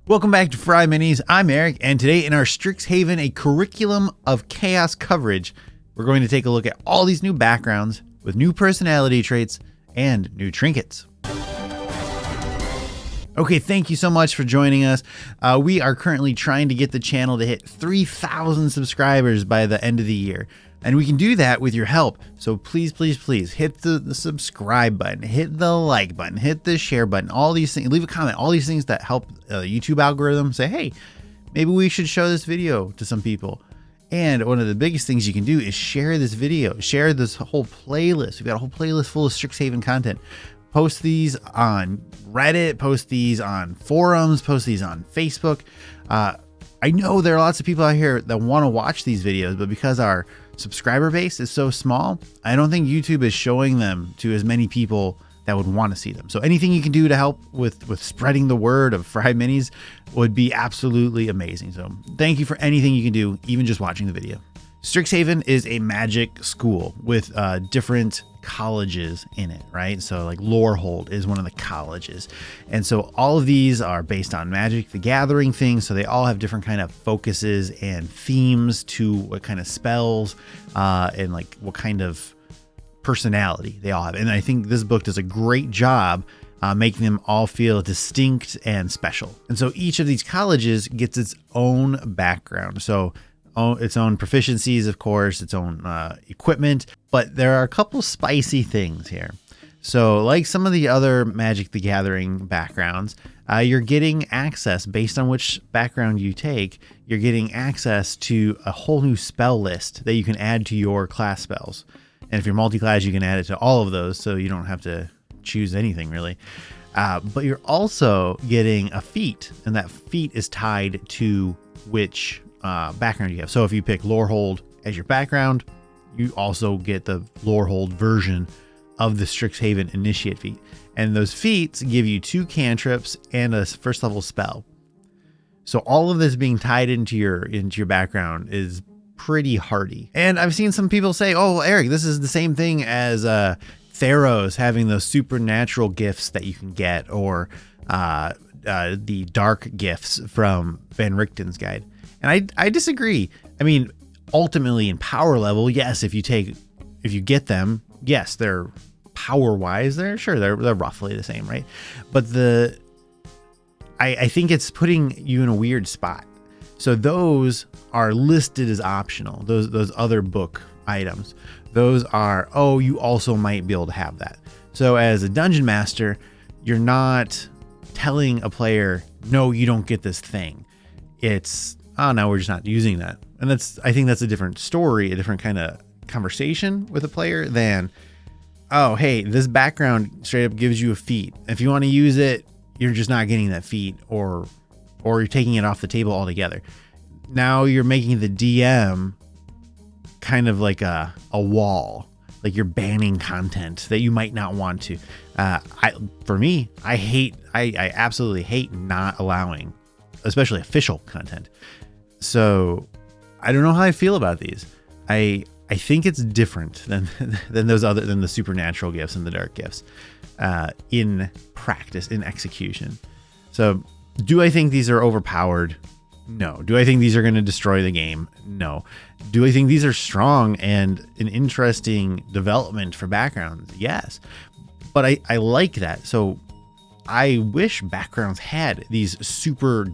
Welcome back to FryMinis. I'm Eric, and today in our Strixhaven, a curriculum of chaos coverage, we're going to take a look at all these new backgrounds with new personality traits and new trinkets. Okay, thank you so much for joining us. We are currently trying to get the channel to hit 3,000 subscribers by the end of the year. And we can do that with your help. So please, please, please hit the subscribe button, hit the like button, hit the share button, all these things, leave a comment, all these things that help YouTube algorithm say, hey, maybe we should show this video to some people. And one of the biggest things you can do is share this video, share this whole playlist. We've got a whole playlist full of Strixhaven content. Post these on Reddit, post these on forums, post these on Facebook. I know there are lots of people out here that want to watch these videos, but because our subscriber base is so small, I don't think YouTube is showing them to as many people that would want to see them. So anything you can do to help with spreading the word of FryMinis would be absolutely amazing. So thank you for anything you can do, even just watching the video. Strixhaven is a magic school with different colleges in it, right? So like Lorehold is one of the colleges. And so all of these are based on Magic the Gathering things. So they all have different kind of focuses and themes to what kind of spells and like what kind of personality they all have. And I think this book does a great job making them all feel distinct and special. And so each of these colleges gets its own background. So its own proficiencies, of course, its own equipment, but there are a couple spicy things here. So like some of the other Magic the Gathering backgrounds, you're getting access based on which background you take. You're getting access to a whole new spell list that you can add to your class spells. And if you're multi-class, you can add it to all of those, so you don't have to choose anything really. But you're also getting a feat, and that feat is tied to which background you have. So if you pick Lorehold as your background, you also get the Lorehold version of the Strixhaven Initiate feat. And those feats give you 2 cantrips and a first level spell. So all of this being tied into your background is pretty hardy. And I've seen some people say, oh, Eric, this is the same thing as Theros having those supernatural gifts that you can get, or the dark gifts from Van Richten's guide. And I disagree. I mean, ultimately in power level, yes, if you get them, yes, they're power wise, they're roughly the same, right? But I think it's putting you in a weird spot. So those are listed as optional. Those other book items, those are, oh, you also might be able to have that. So as a dungeon master, you're not telling a player, no, you don't get this thing. It's, oh, now we're just not using that. And I think that's a different story, a different kind of conversation with a player than, oh, hey, this background straight up gives you a feat. If you want to use it, you're just not getting that feat, or you're taking it off the table altogether. Now you're making the DM kind of like a wall, like you're banning content that you might not want to. For me, I absolutely hate not allowing, especially official content. So I don't know how I feel about these. I think it's different than the supernatural gifts and the dark gifts in practice, in execution. So do I think these are overpowered? No. Do I think these are going to destroy the game? No. Do I think these are strong and an interesting development for backgrounds? Yes. But I like that. So I wish backgrounds had these super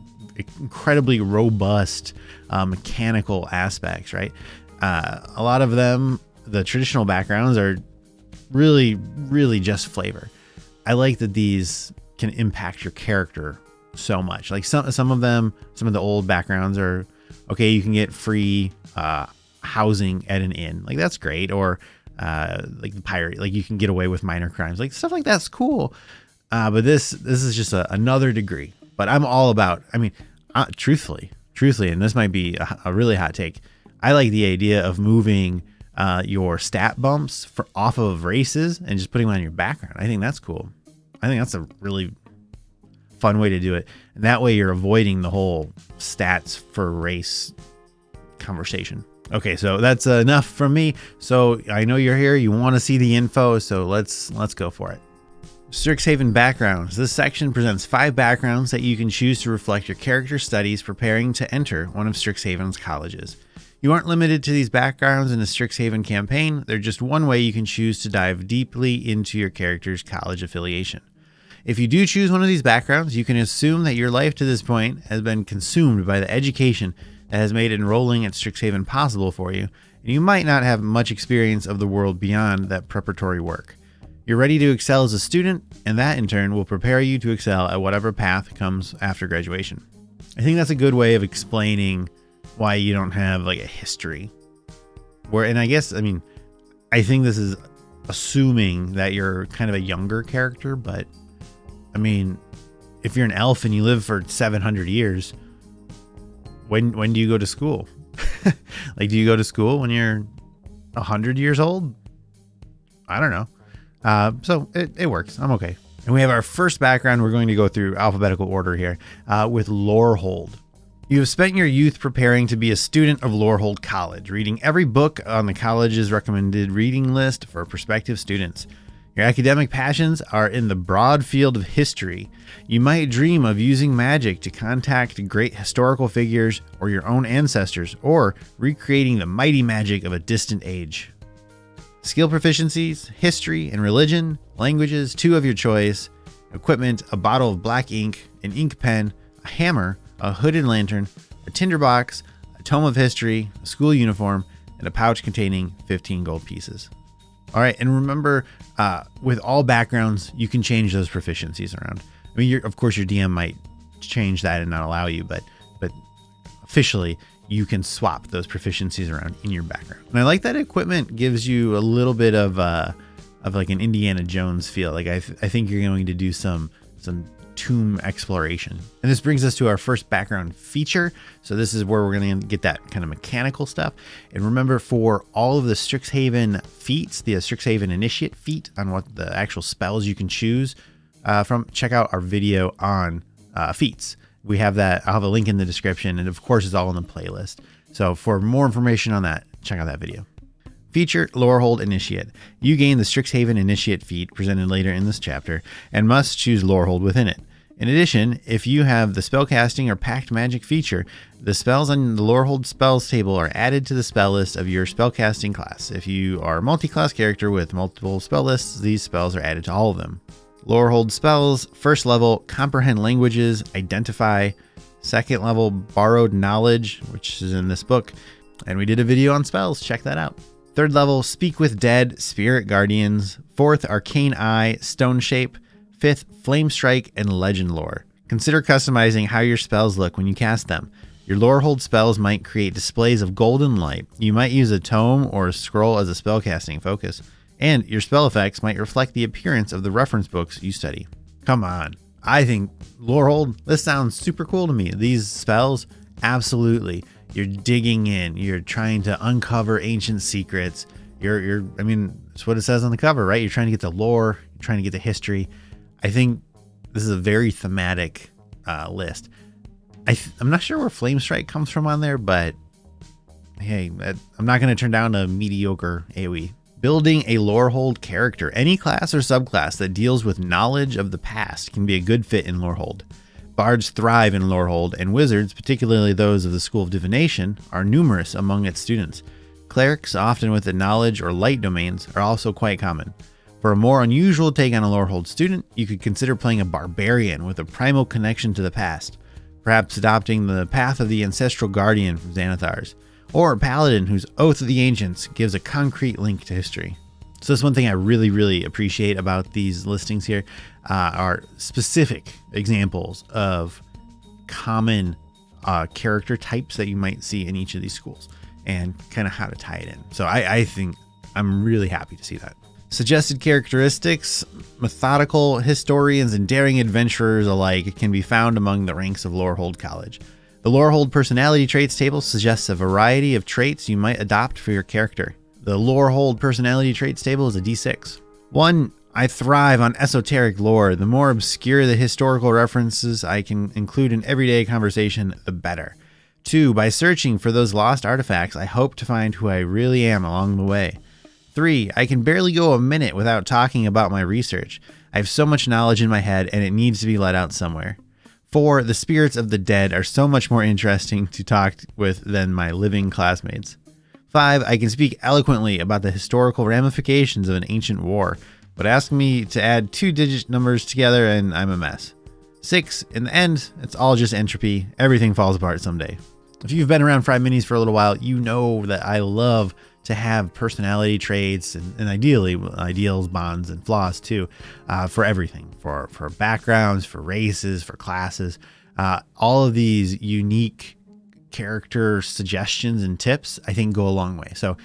incredibly robust mechanical aspects, right? A lot of them, the traditional backgrounds, are really, really just flavor. I like that these can impact your character so much. Like some of the old backgrounds are, okay, you can get free housing at an inn. Like that's great. Or like the pirate, like you can get away with minor crimes. Like stuff like that's cool. But this is just another degree. But I'm all about, I mean, truthfully, and this might be a really hot take, I like the idea of moving your stat bumps off of races and just putting them on your background. I think that's cool. I think that's a really fun way to do it. And that way you're avoiding the whole stats for race conversation. Okay, so that's enough from me. So I know you're here, you want to see the info, so let's go for it. Strixhaven backgrounds. This section presents 5 backgrounds that you can choose to reflect your character studies preparing to enter one of Strixhaven's colleges. You aren't limited to these backgrounds in the Strixhaven campaign. They're just one way you can choose to dive deeply into your character's college affiliation. If you do choose one of these backgrounds, you can assume that your life to this point has been consumed by the education that has made enrolling at Strixhaven possible for you, and you might not have much experience of the world beyond that preparatory work. You're ready to excel as a student, and that in turn will prepare you to excel at whatever path comes after graduation. I think that's a good way of explaining why you don't have like a history. And I think this is assuming that you're kind of a younger character, but I mean, if you're an elf and you live for 700 years, when do you go to school? Like, do you go to school when you're 100 years old? I don't know. So it works. I'm okay. And we have our first background. We're going to go through alphabetical order here with Lorehold. You have spent your youth preparing to be a student of Lorehold College, reading every book on the college's recommended reading list for prospective students. Your academic passions are in the broad field of history. You might dream of using magic to contact great historical figures or your own ancestors, or recreating the mighty magic of a distant age. Skill proficiencies, history and religion, languages, 2 of your choice, equipment, a bottle of black ink, an ink pen, a hammer, a hooded lantern, a tinderbox, a tome of history, a school uniform, and a pouch containing 15 gold pieces. All right, and remember, with all backgrounds, you can change those proficiencies around. I mean, of course, your DM might change that and not allow you, but officially, you can swap those proficiencies around in your background. And I like that equipment gives you a little bit of like an Indiana Jones feel. Like I think you're going to do some tomb exploration. And this brings us to our first background feature. So this is where we're going to get that kind of mechanical stuff. And remember, for all of the Strixhaven feats, the Strixhaven Initiate feat on what the actual spells you can choose from, check out our video on feats. We have that. I'll have a link in the description. And of course, it's all in the playlist. So for more information on that, check out that video. Feature Lorehold Initiate. You gain the Strixhaven Initiate feat presented later in this chapter and must choose Lorehold within it. In addition, if you have the spellcasting or pact magic feature, the spells on the Lorehold spells table are added to the spell list of your spellcasting class. If you are a multi-class character with multiple spell lists, these spells are added to all of them. Lorehold spells, first level, comprehend languages, identify, second level, borrowed knowledge, which is in this book, and we did a video on spells, check that out. Third level, Speak with Dead, Spirit Guardians. 4th, Arcane Eye, Stone Shape. 5th, Flame Strike, and Legend Lore. Consider customizing how your spells look when you cast them. Your Lorehold spells might create displays of golden light. You might use a tome or a scroll as a spellcasting focus. And your spell effects might reflect the appearance of the reference books you study. Come on. I think Lorehold, this sounds super cool to me. These spells, absolutely. You're digging in. You're trying to uncover ancient secrets. I mean, it's what it says on the cover, right? You're trying to get the lore. You're trying to get the history. I think this is a very thematic list. I'm not sure where Flame Strike comes from on there, but hey, I'm not going to turn down a mediocre AoE. Building a Lorehold character. Any class or subclass that deals with knowledge of the past can be a good fit in Lorehold. Bards thrive in Lorehold, and wizards, particularly those of the School of Divination, are numerous among its students. Clerics, often with the knowledge or light domains, are also quite common. For a more unusual take on a Lorehold student, you could consider playing a barbarian with a primal connection to the past, perhaps adopting the path of the ancestral guardian from Xanathar's, or a paladin whose Oath of the Ancients gives a concrete link to history. So that's one thing I really, really appreciate about these listings here are specific examples of common character types that you might see in each of these schools and kind of how to tie it in. So I think I'm really happy to see that. Suggested characteristics, methodical historians and daring adventurers alike can be found among the ranks of Lorehold College. The Lorehold personality traits table suggests a variety of traits you might adopt for your character. The Lorehold personality traits table is a D6. 1. I thrive on esoteric lore. The more obscure the historical references I can include in everyday conversation, the better. 2. By searching for those lost artifacts, I hope to find who I really am along the way. 3. I can barely go a minute without talking about my research. I have so much knowledge in my head and it needs to be let out somewhere. 4, the spirits of the dead are so much more interesting to talk with than my living classmates. 5, I can speak eloquently about the historical ramifications of an ancient war, but ask me to add 2-digit numbers together and I'm a mess. 6, in the end, it's all just entropy. Everything falls apart someday. If you've been around FryMinis for a little while, you know that I love to have personality traits and ideally ideals, bonds, and flaws too, for everything, for backgrounds, for races, for classes. All of these unique character suggestions and tips, I think, go a long way. So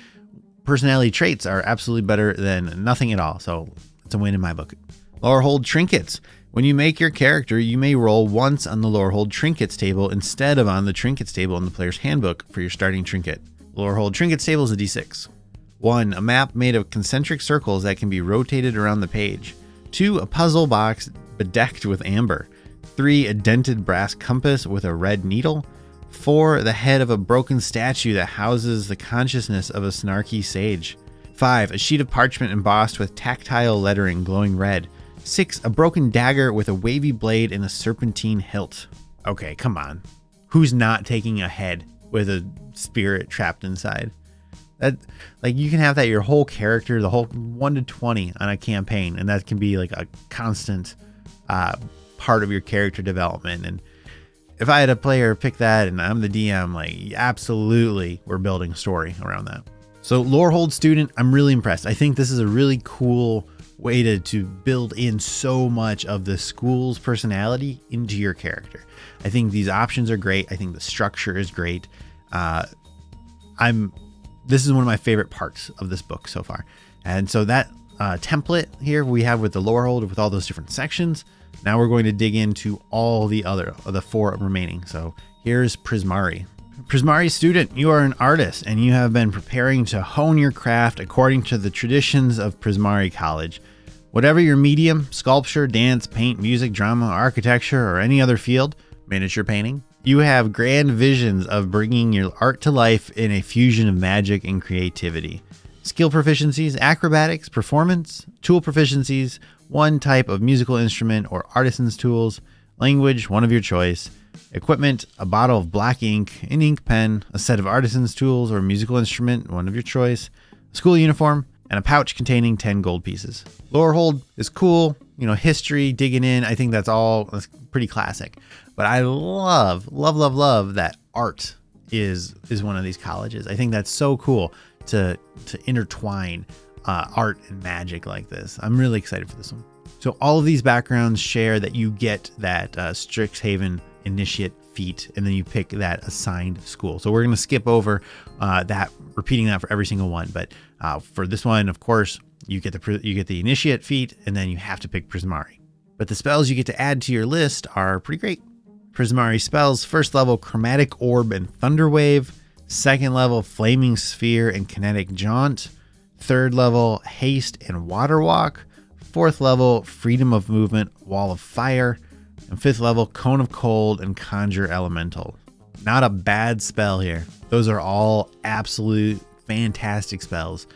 personality traits are absolutely better than nothing at all. So it's a win in my book. Lorehold Trinkets. When you make your character, you may roll once on the Lorehold Trinkets table instead of on the Trinkets table in the player's handbook for your starting trinket. Lorehold Trinkets table is a d6. 1, a map made of concentric circles that can be rotated around the page. 2, a puzzle box bedecked with amber. 3, a dented brass compass with a red needle. 4, the head of a broken statue that houses the consciousness of a snarky sage. 5, a sheet of parchment embossed with tactile lettering glowing red. 6, a broken dagger with a wavy blade and a serpentine hilt. Okay, come on. Who's not taking a head with a spirit trapped inside? That, like, you can have that your whole character, the whole 1 to 20 on a campaign, and that can be like a constant part of your character development. And if I had a player pick that and I'm the DM, like, absolutely, we're building a story around that. So Lorehold student, I'm really impressed. I think this is a really cool way to build in so much of the school's personality into your character. I think these options are great. I think the structure is great. This is one of my favorite parts of this book so far. And so that template here we have with the Lorehold with all those different sections. Now we're going to dig into all the other of the 4 remaining. So here's Prismari. Prismari student, you are an artist and you have been preparing to hone your craft according to the traditions of Prismari College. Whatever your medium, sculpture, dance, paint, music, drama, architecture, or any other field, miniature painting, you have grand visions of bringing your art to life in a fusion of magic and creativity. Skill proficiencies, acrobatics, performance, tool proficiencies, one type of musical instrument or artisan's tools, language, one of your choice, equipment, a bottle of black ink, an ink pen, a set of artisan's tools or musical instrument, one of your choice, a school uniform, and a pouch containing 10 gold pieces. Lorehold is cool, history, digging in. I think that's pretty classic. But I love that art is one of these colleges. I think that's so cool to intertwine art and magic like this. I'm really excited for this one. So all of these backgrounds share that you get that Strixhaven initiate feat, and then you pick that assigned school. So we're going to skip over repeating that for every single one. But for this one, of course, you get the initiate feat, and then you have to pick Prismari. But the spells you get to add to your list are pretty great. Prismari spells: 1st level Chromatic Orb and Thunder Wave, 2nd level Flaming Sphere and Kinetic Jaunt, 3rd level Haste and Water Walk, 4th level Freedom of Movement, Wall of Fire, and 5th level Cone of Cold and Conjure Elemental. Not a bad spell here. Those are all absolute fantastic spells.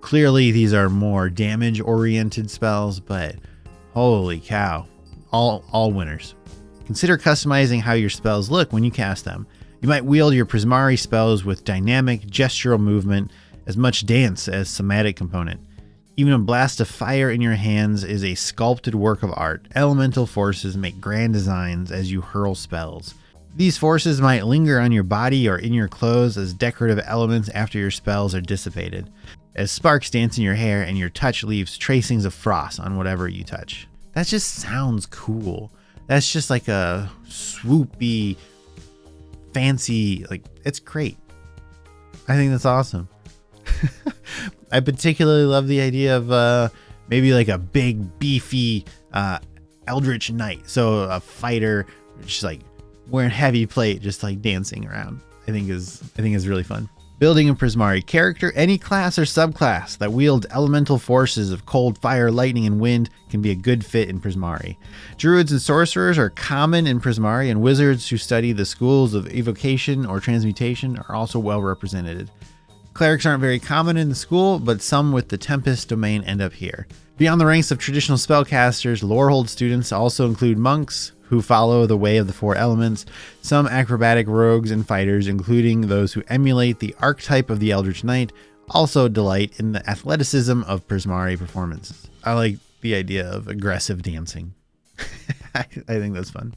Clearly these are more damage oriented spells, but holy cow, all winners. Consider customizing how your spells look when you cast them. You might wield your Prismari spells with dynamic gestural movement, as much dance as somatic component. Even a blast of fire in your hands is a sculpted work of art. Elemental forces make grand designs as you hurl spells. These forces might linger on your body or in your clothes as decorative elements after your spells are dissipated, as sparks dance in your hair and your touch leaves tracings of frost on whatever you touch. That just sounds cool. That's just like a swoopy, fancy, it's great. I think that's awesome. I particularly love the idea of maybe like a big, beefy eldritch knight. So a fighter just like wearing heavy plate, just like dancing around. I think is really fun. Building a Prismari character, any class or subclass that wields elemental forces of cold, fire, lightning, and wind can be a good fit in Prismari. Druids and sorcerers are common in Prismari, and wizards who study the schools of evocation or transmutation are also well represented. Clerics aren't very common in the school, but some with the Tempest domain end up here. Beyond the ranks of traditional spellcasters, Lorehold students also include monks who follow the way of the four elements, some acrobatic rogues and fighters, including those who emulate the archetype of the Eldritch Knight, also delight in the athleticism of Prismari performances. I like the idea of aggressive dancing. I think that's fun.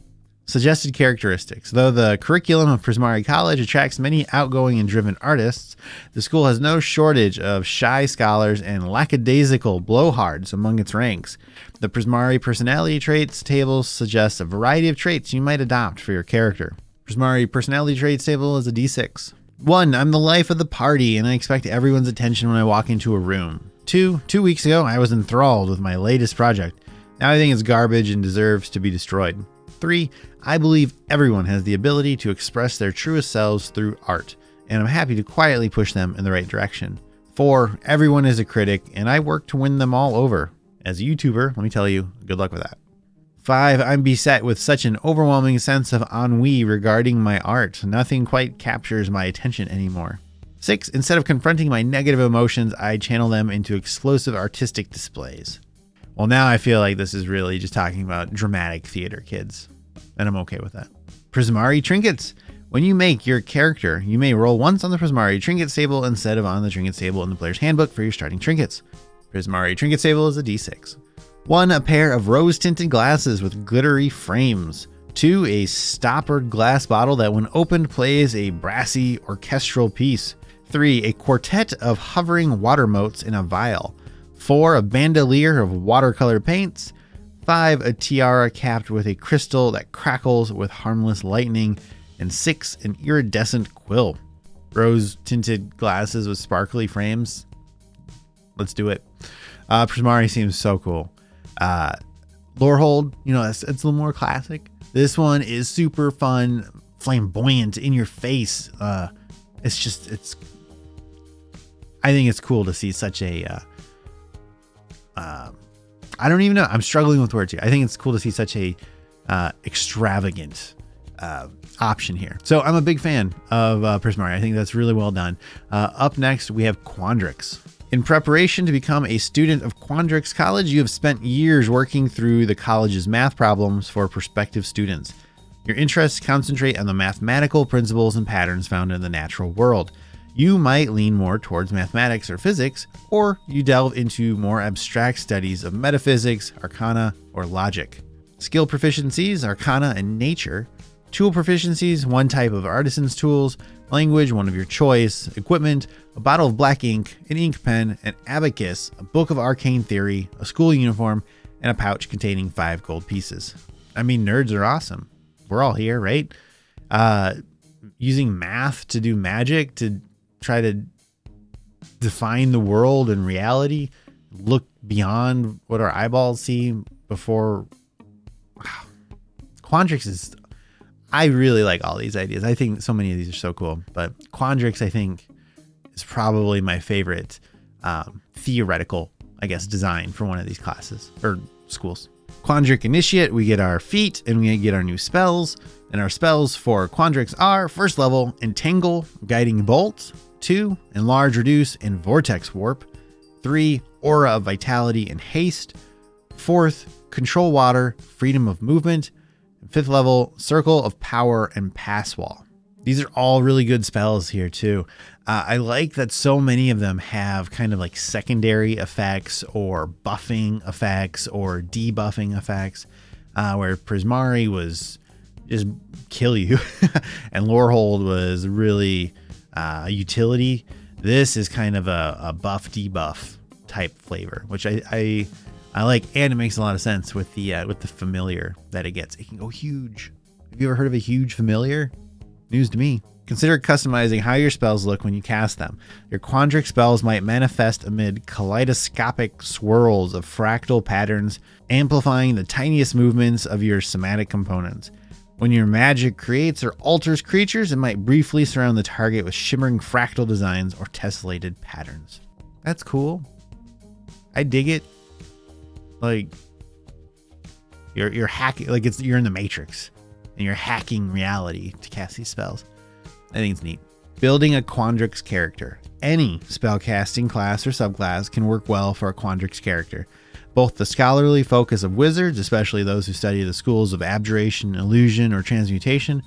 Suggested characteristics. Though the curriculum of Prismari College attracts many outgoing and driven artists, the school has no shortage of shy scholars and lackadaisical blowhards among its ranks. The Prismari personality traits table suggests a variety of traits you might adopt for your character. Prismari personality traits table is a D6. 1. I'm the life of the party, and I expect everyone's attention when I walk into a room. 2. 2 weeks ago, I was enthralled with my latest project. Now I think it's garbage and deserves to be destroyed. 3. I believe everyone has the ability to express their truest selves through art, and I'm happy to quietly push them in the right direction. 4. Everyone is a critic, and I work to win them all over. As a YouTuber, let me tell you, good luck with that. 5. I'm beset with such an overwhelming sense of ennui regarding my art. Nothing quite captures my attention anymore. 6. Instead of confronting my negative emotions, I channel them into explosive artistic displays. Well, now I feel like this is really just talking about dramatic theater, kids, and I'm okay with that. Prismari Trinkets. When you make your character, you may roll once on the Prismari Trinkets table instead of on the Trinkets table in the player's handbook for your starting trinkets. Prismari Trinkets table is a D6. 1. A pair of rose-tinted glasses with glittery frames. 2. A stoppered glass bottle that when opened plays a brassy orchestral piece. 3. A quartet of hovering water motes in a vial. 4. A bandolier of watercolor paints. 5. A tiara capped with a crystal that crackles with harmless lightning. And 6. An iridescent quill. Rose-tinted glasses with sparkly frames. Let's do it. Prismari seems so cool. Lorehold, it's a little more classic. This one is super fun, flamboyant, in your face. I think it's cool to see such a... I don't even know. I'm struggling with words here. I think it's cool to see such a extravagant option here. So I'm a big fan of Prismari. I think that's really well done. Up next, we have Quandrix. In preparation to become a student of Quandrix College, you have spent years working through the college's math problems for prospective students. Your interests concentrate on the mathematical principles and patterns found in the natural world. You might lean more towards mathematics or physics, or you delve into more abstract studies of metaphysics, arcana, or logic. Skill proficiencies, arcana and nature. Tool proficiencies, one type of artisan's tools. Language, one of your choice. Equipment, a bottle of black ink, an ink pen, an abacus, a book of arcane theory, a school uniform, and a pouch containing 5 gold pieces. I mean, nerds are awesome. We're all here, right? Using math to do magic, to try to define the world and reality, look beyond what our eyeballs see before. Wow. Quandrix is... I really like all these ideas. I think so many of these are so cool. But Quandrix, I think, is probably my favorite theoretical, design for one of these classes or schools. Quandrix Initiate, we get our feat and we get our new spells. And our spells for Quandrix are, first level, Entangle, Guiding Bolt. 2, Enlarge, Reduce, and Vortex Warp. 3, Aura of Vitality and Haste. 4th, Control Water, Freedom of Movement. 5th level, Circle of Power and Pass Wall. These are all really good spells here too. I like that so many of them have kind of like secondary effects or buffing effects or debuffing effects, where Prismari was just kill you and Lorehold was really utility. This is kind of a buff debuff type flavor, which I like, and it makes a lot of sense with the familiar that it gets. It can go huge. Have you ever heard of a huge familiar? News to me. Consider customizing how your spells look when you cast them. Your Quandrix spells might manifest amid kaleidoscopic swirls of fractal patterns, amplifying the tiniest movements of your somatic components. When your magic creates or alters creatures, it might briefly surround the target with shimmering fractal designs or tessellated patterns. That's cool. I dig it. Like you're hacking, like you're in the Matrix and you're hacking reality to cast these spells. I think it's neat. Building a Quandrix character. Any spellcasting class or subclass can work well for a Quandrix character. Both the scholarly focus of wizards, especially those who study the schools of abjuration, illusion, or transmutation,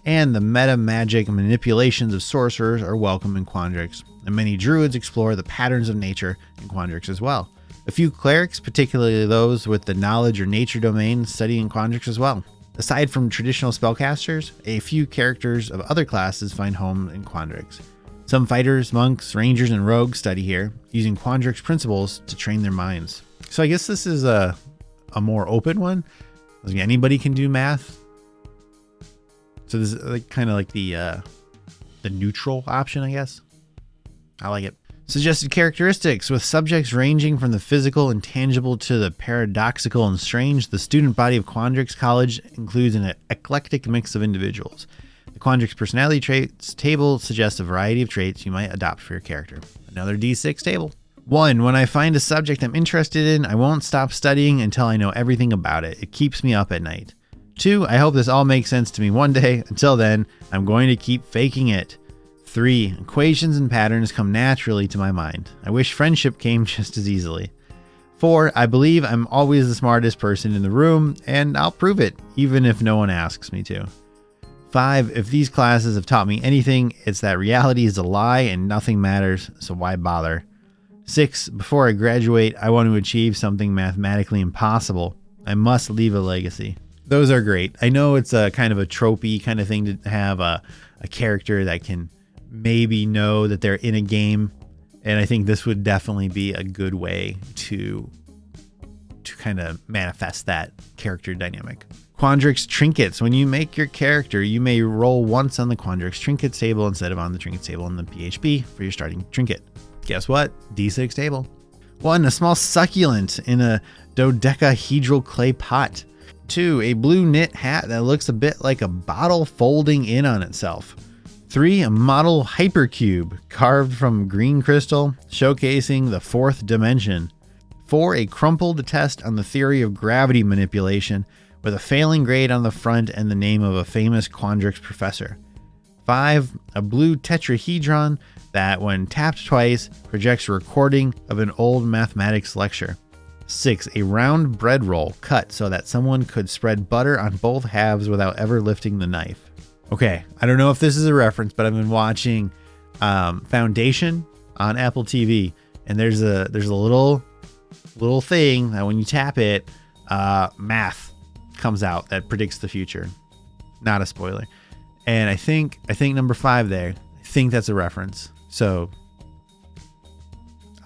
and the meta magic manipulations of sorcerers are welcome in Quandrix, and many druids explore the patterns of nature in Quandrix as well. A few clerics, particularly those with the knowledge or nature domain, study in Quandrix as well. Aside from traditional spellcasters, a few characters of other classes find home in Quandrix. Some fighters, monks, rangers, and rogues study here, using Quandrix principles to train their minds. So I guess this is a more open one. Like anybody can do math. So this is like kind of like the neutral option, I guess. I like it. Suggested characteristics. With subjects ranging from the physical and tangible to the paradoxical and strange, the student body of Quandrix College includes an eclectic mix of individuals. The Quandrix personality traits table suggests a variety of traits you might adopt for your character. Another D6 table. 1. When I find a subject I'm interested in, I won't stop studying until I know everything about it. It keeps me up at night. 2. I hope this all makes sense to me one day. Until then, I'm going to keep faking it. 3. Equations and patterns come naturally to my mind. I wish friendship came just as easily. 4. I believe I'm always the smartest person in the room, and I'll prove it, even if no one asks me to. 5. If these classes have taught me anything, it's that reality is a lie and nothing matters, so why bother? 6. Before I graduate, I want to achieve something mathematically impossible. I must leave a legacy. Those are great. I know it's a kind of a tropey kind of thing to have a character that can maybe know that they're in a game, and I think this would definitely be a good way to kind of manifest that character dynamic. Quandrix Trinkets. When you make your character, you may roll once on the Quandrix Trinkets table instead of on the Trinkets table in the PHP for your starting trinket. Guess what? D6 table. 1. A small succulent in a dodecahedral clay pot. 2. A blue knit hat that looks a bit like a bottle folding in on itself. 3. A model hypercube carved from green crystal, showcasing the 4th dimension. 4. A crumpled test on the theory of gravity manipulation with a failing grade on the front and the name of a famous Quandrix professor. 5. A blue tetrahedron that, when tapped twice, projects a recording of an old mathematics lecture. 6. A round bread roll cut so that someone could spread butter on both halves without ever lifting the knife. Okay, I don't know if this is a reference, but I've been watching Foundation on Apple TV, and there's a little thing that when you tap it, math comes out that predicts the future. Not a spoiler. And I think number 5 there, I think that's a reference. So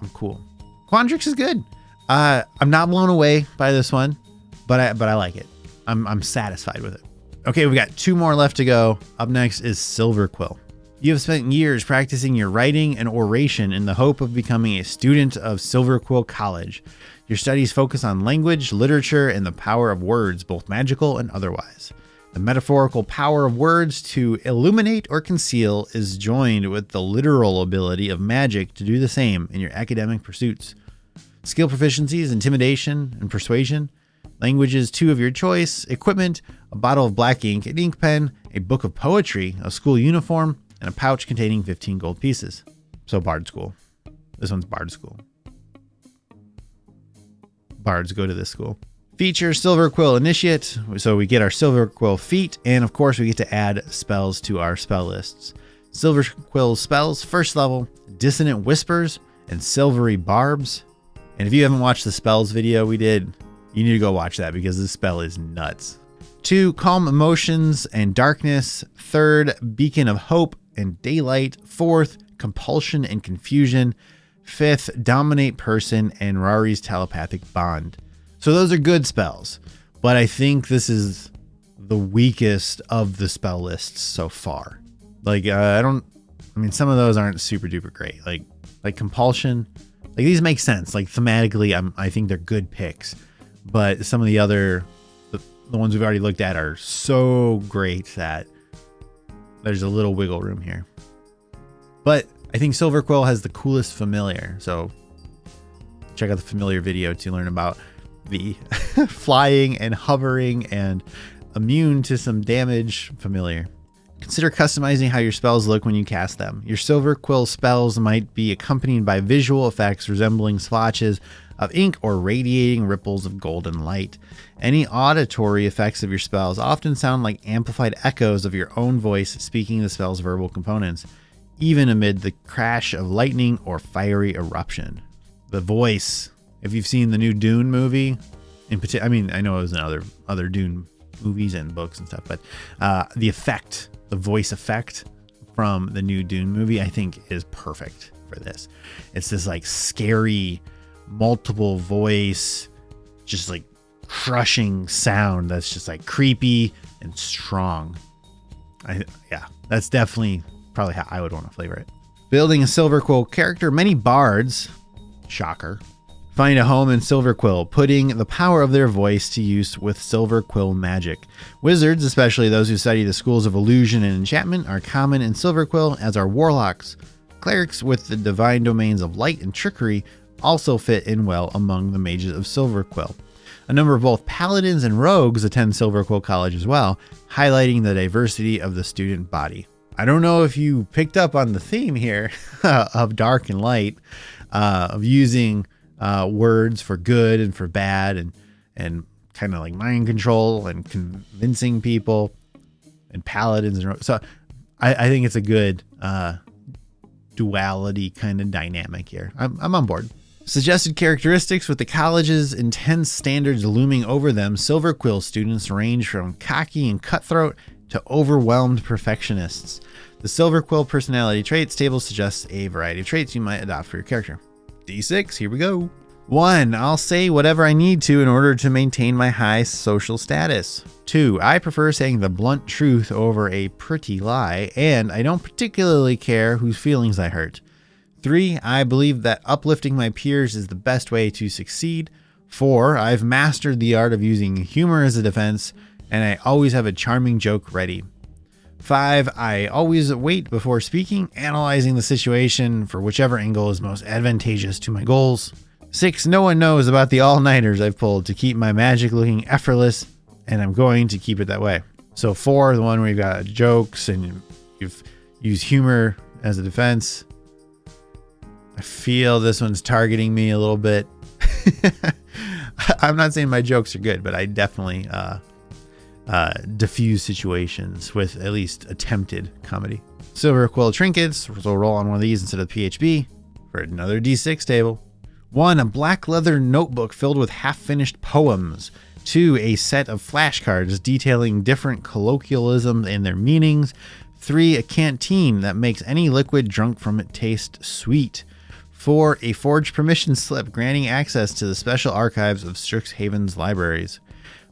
I'm cool. Quandrix is good. I'm not blown away by this one, but I like it. I'm satisfied with it. Okay, we've got 2 more left to go. Up next is Silverquill. You have spent years practicing your writing and oration in the hope of becoming a student of Silverquill College. Your studies focus on language, literature, and the power of words, both magical and otherwise. The metaphorical power of words to illuminate or conceal is joined with the literal ability of magic to do the same in your academic pursuits. Skill proficiencies, intimidation, and persuasion. Languages 2 of your choice. Equipment, a bottle of black ink, an ink pen, a book of poetry, a school uniform, and a pouch containing 15 gold pieces. So Bard School. This one's Bard School. Bards go to this school. Feature Silverquill Initiate. So we get our Silverquill feat, and of course we get to add spells to our spell lists. Silverquill spells, first level, Dissonant Whispers and Silvery Barbs. And if you haven't watched the spells video we did, you need to go watch that because this spell is nuts. 2, Calm Emotions and Darkness. 3rd, Beacon of Hope and Daylight. 4th, Compulsion and Confusion. 5th, Dominate Person and Rari's Telepathic Bond. So those are good spells, but I think this is the weakest of the spell lists so far. Like, some of those aren't super duper great. Like Compulsion, like these make sense. Like thematically, I think they're good picks, but some of the other, the ones we've already looked at are so great that there's a little wiggle room here. But I think Silverquill has the coolest familiar. So check out the familiar video to learn about the flying and hovering and immune to some damage familiar. Consider customizing how your spells look when you cast them. Your Silver Quill spells might be accompanied by visual effects resembling splotches of ink or radiating ripples of golden light. Any auditory effects of your spells often sound like amplified echoes of your own voice speaking the spell's verbal components, even amid the crash of lightning or fiery eruption. The voice. If you've seen the new Dune movie, in particular, I mean, I know it was in other Dune movies and books and stuff, but the effect, the voice effect from the new Dune movie, I think is perfect for this. It's this like scary, multiple voice, just like crushing sound that's just like creepy and strong. Yeah, that's definitely probably how I would want to flavor it. Building a Silver Quill character, many bards, shocker, find a home in Silver Quill, putting the power of their voice to use with Silver Quill magic. Wizards, especially those who study the schools of illusion and enchantment, are common in Silver Quill, as are warlocks. Clerics with the divine domains of light and trickery also fit in well among the mages of Silver Quill. A number of both paladins and rogues attend Silver Quill College as well, highlighting the diversity of the student body. I don't know if you picked up on the theme here of dark and light, of using words for good and for bad, and kind of like mind control and convincing people, and paladins and rogues. So I think it's a good duality kind of dynamic here. I'm on board. Suggested characteristics: with the college's intense standards looming over them, Silver Quill students range from cocky and cutthroat to overwhelmed perfectionists. The Silver Quill personality traits table suggests a variety of traits you might adopt for your character. D6, here we go. 1. I'll say whatever I need to in order to maintain my high social status. 2. I prefer saying the blunt truth over a pretty lie, and I don't particularly care whose feelings I hurt. 3. I believe that uplifting my peers is the best way to succeed. 4. I've mastered the art of using humor as a defense, and I always have a charming joke ready. 5. I always wait before speaking, analyzing the situation for whichever angle is most advantageous to my goals. 6. No one knows about the all-nighters I've pulled to keep my magic looking effortless, and I'm going to keep it that way. So 4, the one where you've got jokes and you've used humor as a defense. I feel this one's targeting me a little bit. I'm not saying my jokes are good, but I definitely diffuse situations with at least attempted comedy. Silver Quill Trinkets. So roll on one of these instead of PHB for another D6 table. 1. A black leather notebook filled with half-finished poems. 2. A set of flashcards detailing different colloquialisms and their meanings. 3. A canteen that makes any liquid drunk from it taste sweet. 4. A forged permission slip granting access to the special archives of Strixhaven's libraries.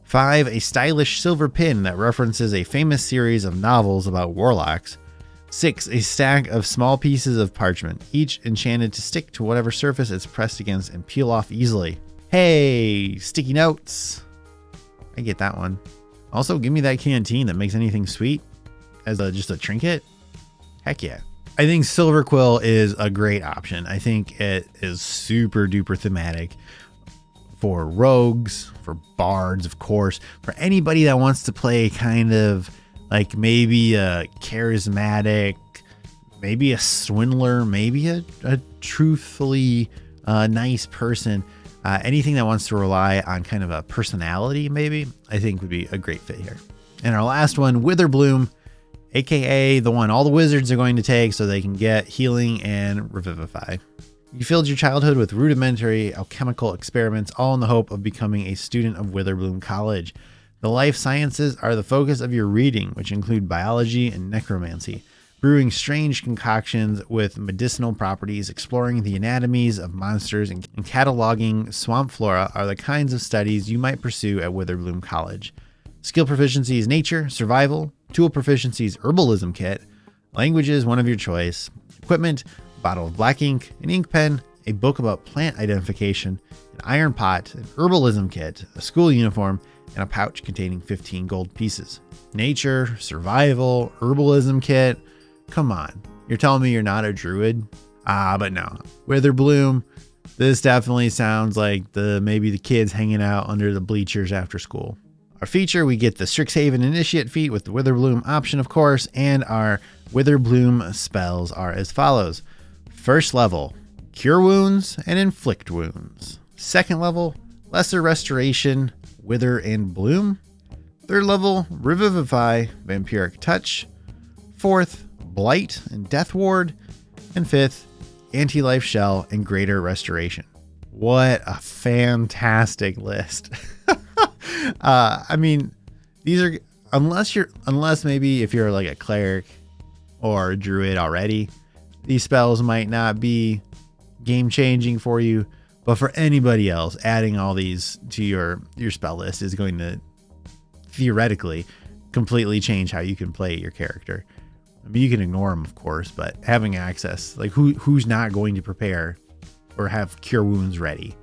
5. A stylish silver pin that references a famous series of novels about warlocks. 6. A stack of small pieces of parchment, each enchanted to stick to whatever surface it's pressed against and peel off easily. Hey, sticky notes. I get that one. Also, give me that canteen that makes anything sweet as just a trinket. Heck yeah. I think Silver Quill is a great option. I think it is super duper thematic for rogues, for bards, of course, for anybody that wants to play kind of like maybe a charismatic, maybe a swindler, maybe a truthfully nice person. Anything that wants to rely on kind of a personality, maybe, I think would be a great fit here. And our last one, Witherbloom, aka the one all the wizards are going to take so they can get healing and revivify. You filled your childhood with rudimentary alchemical experiments, all in the hope of becoming a student of Witherbloom College. The life sciences are the focus of your reading, which include biology and necromancy. Brewing strange concoctions with medicinal properties, exploring the anatomies of monsters, and cataloging swamp flora are the kinds of studies you might pursue at Witherbloom College. Skill proficiency is nature, survival. Tool proficiency is herbalism kit. Language is one of your choice. Equipment, a bottle of black ink, an ink pen, a book about plant identification, an iron pot, an herbalism kit, a school uniform, and a pouch containing 15 gold pieces. Nature, survival, herbalism kit. Come on, you're telling me you're not a druid? But no. Witherbloom, this definitely sounds like maybe the kids hanging out under the bleachers after school. Our feature, we get the Strixhaven Initiate feat with the Witherbloom option, of course, and our Witherbloom spells are as follows. First level, Cure Wounds and Inflict Wounds. Second level, Lesser Restoration, Wither and Bloom. Third level, Revivify, Vampiric Touch. Fourth, Blight and Death Ward. And fifth, Anti-Life Shell and Greater Restoration. What a fantastic list. I mean, these are, unless maybe if you're like a cleric or a druid already, these spells might not be game changing for you, but for anybody else, adding all these to your spell list is going to theoretically completely change how you can play your character. I mean, you can ignore them, of course, but having access, like who's not going to prepare or have Cure Wounds ready?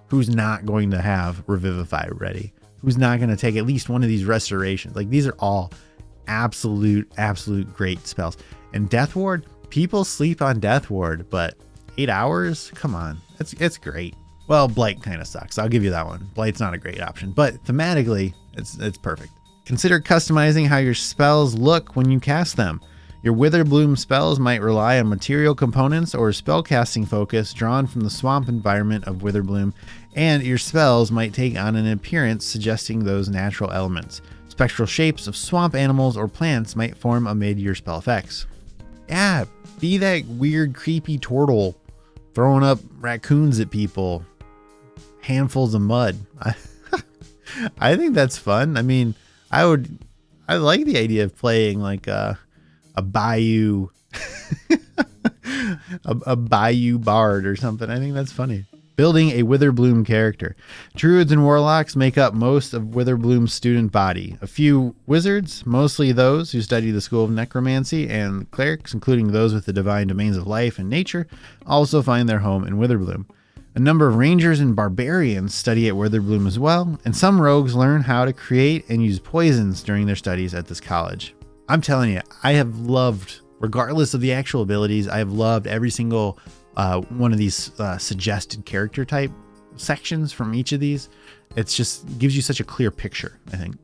Who's not going to have Revivify ready? Who's not going to take at least one of these restorations? Like, these are all absolute great spells. And Death Ward, people sleep on Death Ward, but 8 hours? Come on, it's great. Well, Blight kind of sucks. I'll give you that one. Blight's not a great option, but thematically, it's perfect. Consider customizing how your spells look when you cast them. Your Witherbloom spells might rely on material components or spellcasting focus drawn from the swamp environment of Witherbloom, and your spells might take on an appearance suggesting those natural elements. Spectral shapes of swamp animals or plants might form amid your spell effects. Yeah, be that weird, creepy turtle throwing up raccoons at people. Handfuls of mud. I think that's fun. I mean, I like the idea of playing like a bayou a bayou bard or something. I think that's funny. Building a Witherbloom character. Druids and warlocks make up most of Witherbloom's student body. A few wizards, mostly those who study the school of necromancy, and clerics, including those with the divine domains of life and nature, also find their home in Witherbloom. A number of rangers and barbarians study at Witherbloom as well, and some rogues learn how to create and use poisons during their studies at this college. I'm telling you, I have loved, regardless of the actual abilities, I have loved every single one of these suggested character type sections from each of these. It's just gives you such a clear picture, I think.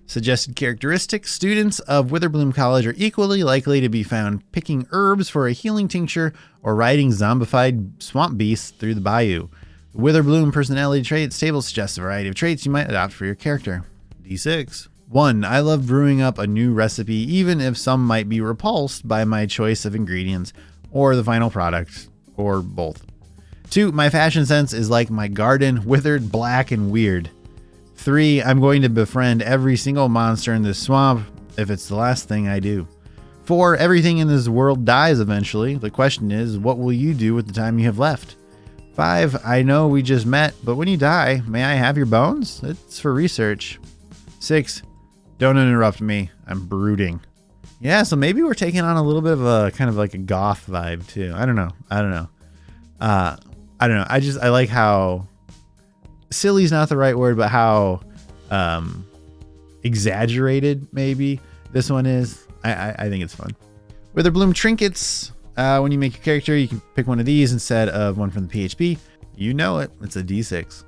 Suggested characteristics. Students of Witherbloom College are equally likely to be found picking herbs for a healing tincture or riding zombified swamp beasts through the bayou. The Witherbloom personality traits table suggests a variety of traits you might adopt for your character. D6. 1. I love brewing up a new recipe, even if some might be repulsed by my choice of ingredients or the final product, or both. 2. My fashion sense is like my garden, withered, black, and weird. 3. I'm going to befriend every single monster in this swamp if it's the last thing I do. 4. Everything in this world dies eventually. The question is, what will you do with the time you have left? 5. I know we just met, but when you die, may I have your bones? It's for research. 6. Don't interrupt me. I'm brooding. Yeah, so maybe we're taking on a little bit of a kind of like a goth vibe too. I don't know. I like how silly is not the right word, but how exaggerated maybe this one is. I think it's fun. Witherbloom trinkets. When you make your character, you can pick one of these instead of one from the PHP. You know it. It's a D6.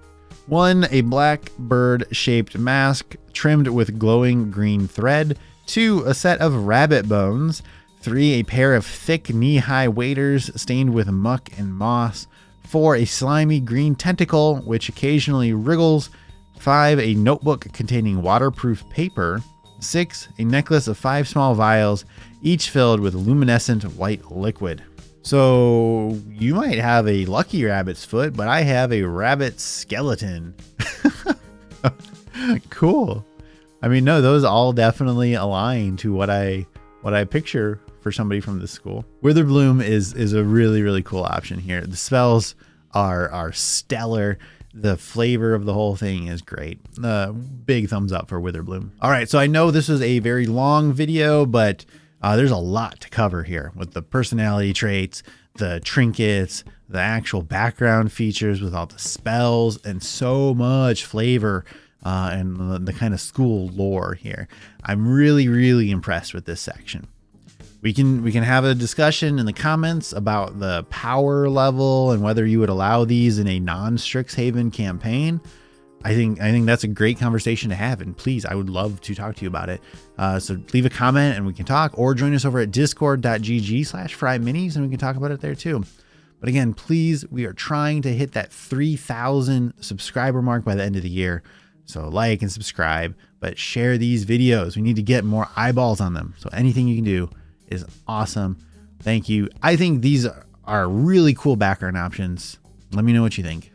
1. A black bird-shaped mask trimmed with glowing green thread. 2. A set of rabbit bones. 3. A pair of thick knee-high waders stained with muck and moss. 4. A slimy green tentacle which occasionally wriggles. 5. A notebook containing waterproof paper. 6. A necklace of 5 small vials, each filled with luminescent white liquid. So you might have a lucky rabbit's foot, but I have a rabbit skeleton. Cool. I mean, no, those all definitely align to what I picture for somebody from this school. Witherbloom is a really, really cool option here. The spells are stellar. The flavor of the whole thing is great. Big thumbs up for Witherbloom. All right, so I know this was a very long video, but there's a lot to cover here with the personality traits, the trinkets, the actual background features with all the spells, and so much flavor and the kind of school lore here. I'm really, really impressed with this section. We can have a discussion in the comments about the power level and whether you would allow these in a non-Strixhaven campaign. I think that's a great conversation to have, and please, I would love to talk to you about it. So leave a comment and we can talk, or join us over at discord.gg/FryMinis and we can talk about it there too. But again, please, we are trying to hit that 3,000 subscriber mark by the end of the year. So like and subscribe, but share these videos. We need to get more eyeballs on them. So anything you can do is awesome. Thank you. I think these are really cool background options. Let me know what you think.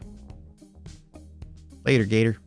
Later, Gator.